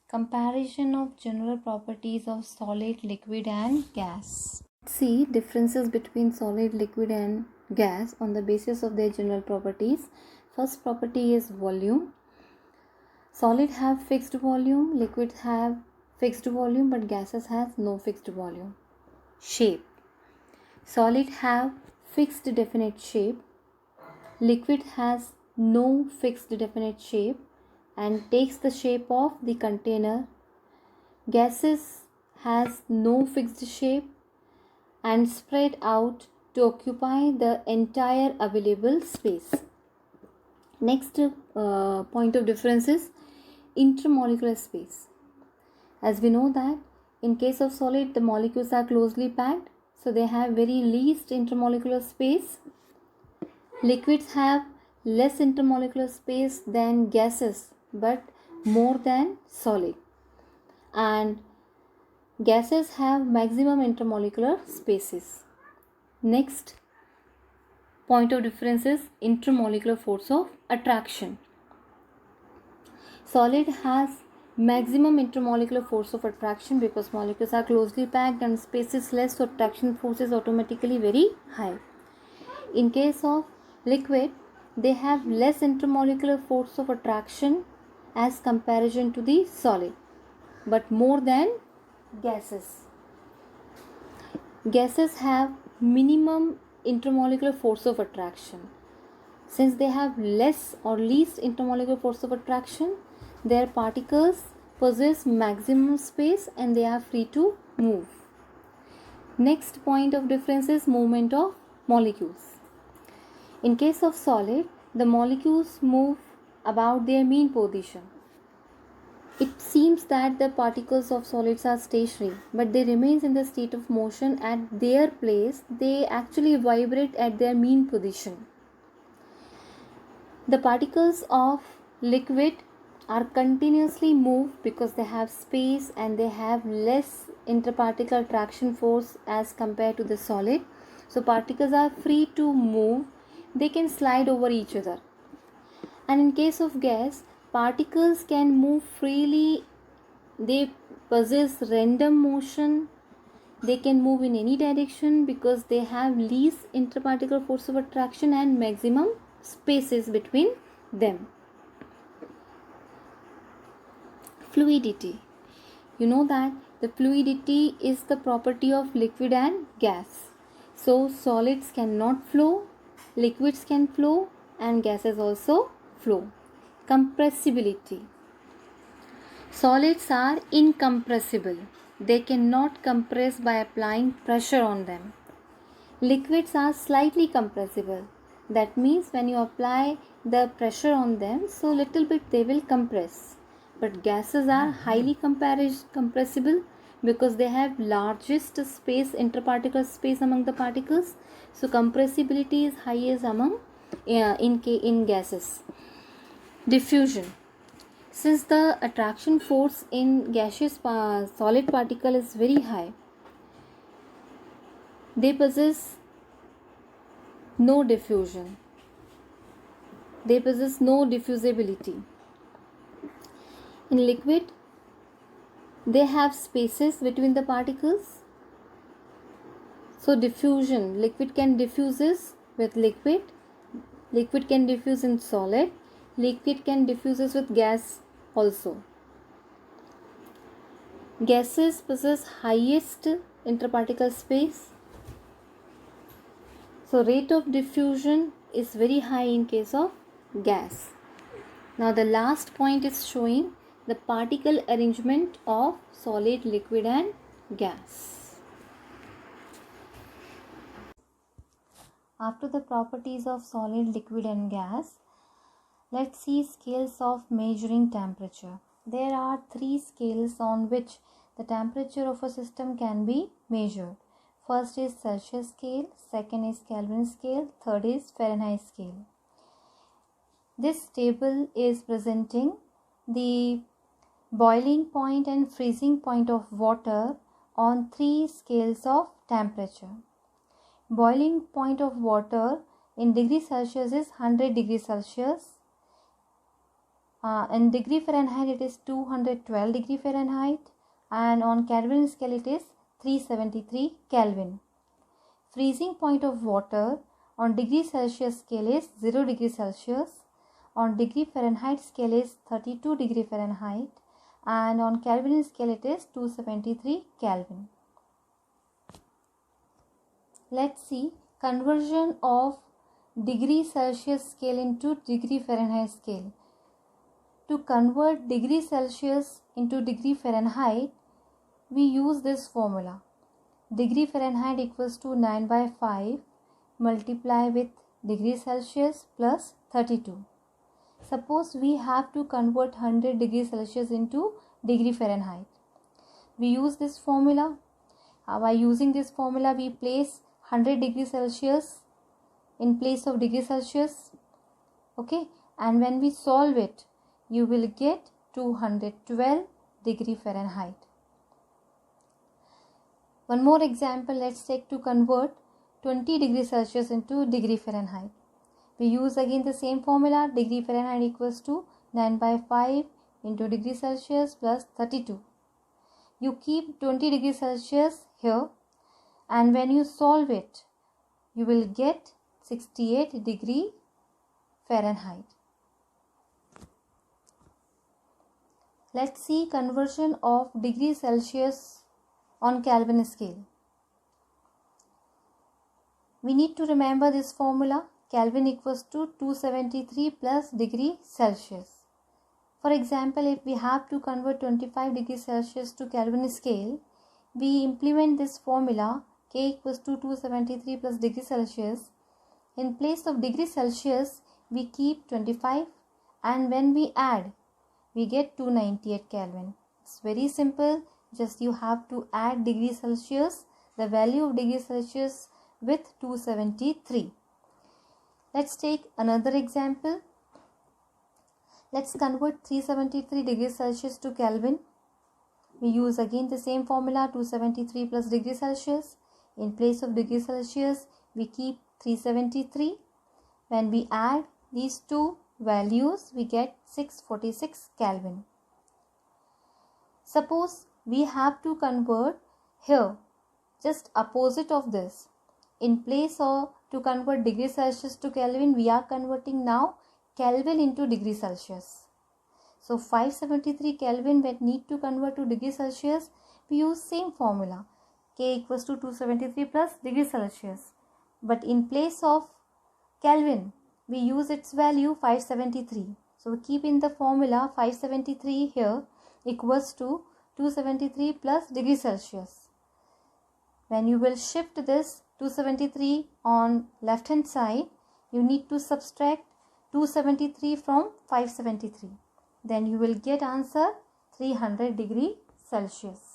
Comparison of general properties of solid, liquid and gas. See differences between solid, liquid and gas on the basis of their general properties. First property is volume. Solid have fixed volume, liquids have fixed volume, but gases have no fixed volume. Shape. Solid have fixed definite shape. Liquid has no fixed definite shape and takes the shape of the container. Gases has no fixed shape and spread out to occupy the entire available space. Next point of difference is intermolecular space. As we know that in case of solid, the molecules are closely packed, so they have very least intermolecular space. Liquids have less intermolecular space than gases, but more than solid. And gases have maximum intermolecular spaces. Next point of difference is intermolecular force of attraction. Solid has maximum intermolecular force of attraction because molecules are closely packed and space is less, so attraction force is automatically very high. In case of liquid, they have less intermolecular force of attraction as comparison to the solid, but more than gases. Gases have minimum intermolecular force of attraction. Since they have less or least intermolecular force of attraction, their particles possess maximum space and they are free to move. Next point of difference is movement of molecules. In case of solid, the molecules move about their mean position. It seems that the particles of solids are stationary, but they remain in the state of motion at their place. They actually vibrate at their mean position. The particles of liquid are continuously moved because they have space and they have less interparticle attraction force as compared to the solid. So particles are free to move. They can slide over each other. And in case of gas, particles can move freely. They possess random motion. They can move in any direction because they have least interparticle force of attraction and maximum spaces between them. Fluidity. You know that the fluidity is the property of liquid and gas. So solids cannot flow, liquids can flow, and gases also flow. Compressibility. Solids are incompressible. They cannot compress by applying pressure on them. Liquids are slightly compressible. That means when you apply the pressure on them, so little bit they will compress. But gases are highly compressible because they have largest space, interparticle space among the particles. So compressibility is highest among in gases. Diffusion. Since the attraction force in gaseous solid particle is very high, they possess no diffusion. They possess no diffusibility. In liquid, they have spaces between the particles. So diffusion, liquid can diffuses with liquid. Liquid can diffuse in solid. Liquid can diffuses with gas also. Gases possess highest interparticle space. So rate of diffusion is very high in case of gas. Now the last point is showing the particle arrangement of solid, liquid and gas. After the properties of solid, liquid and gas, let's see scales of measuring temperature. There are 3 scales on which the temperature of a system can be measured. First is Celsius scale, second is Kelvin scale, third is Fahrenheit scale. This table is presenting the boiling point and freezing point of water on 3 scales of temperature. Boiling point of water in degrees Celsius is 100 degrees Celsius. In degree Fahrenheit it is 212 degree Fahrenheit, and on Kelvin scale it is 373 Kelvin. Freezing point of water on degree Celsius scale is 0 degree Celsius, on degree Fahrenheit scale is 32 degree Fahrenheit, and on Kelvin scale it is 273 Kelvin. Let's see conversion of degree Celsius scale into degree Fahrenheit scale. To convert degree Celsius into degree Fahrenheit, we use this formula. Degree Fahrenheit equals to 9 by 5 multiply with degree Celsius plus 32. Suppose we have to convert 100 degrees Celsius into degree Fahrenheit. We use this formula. By using this formula, we place 100 degrees Celsius in place of degree Celsius. Okay, and when we solve it, you will get 212 degree Fahrenheit. One more example, let's take to convert 20 degrees Celsius into degree Fahrenheit. We use again the same formula. Degree Fahrenheit equals to 9 by 5 into degree Celsius plus 32. You keep 20 degrees Celsius here, and when you solve it, you will get 68 degree Fahrenheit. Let's see conversion of degree Celsius on Kelvin scale. We need to remember this formula. Kelvin equals to 273 plus degree Celsius. For example, if we have to convert 25 degrees Celsius to Kelvin scale, we implement this formula K equals to 273 plus degree Celsius. In place of degree Celsius, we keep 25, and when we add, we get 298 Kelvin. It's very simple. Just you have to add degree Celsius, the value of degree Celsius with 273. Let's take another example. Let's convert 373 degrees Celsius to Kelvin. We use again the same formula, 273 plus degree Celsius. In place of degree Celsius, we keep 373. When we add these two values, we get 646 Kelvin. Suppose we have to convert here, just opposite of this. In place of to convert degree Celsius to Kelvin, we are converting now Kelvin into degree Celsius. So 573 Kelvin, when need to convert to degree Celsius, we use same formula. K equals to 273 plus degree Celsius. But in place of Kelvin, we use its value 573. So we keep in the formula 573 here equals to 273 plus degree Celsius. When you will shift this 273 on left hand side, you need to subtract 273 from 573. Then you will get answer 300 degree Celsius.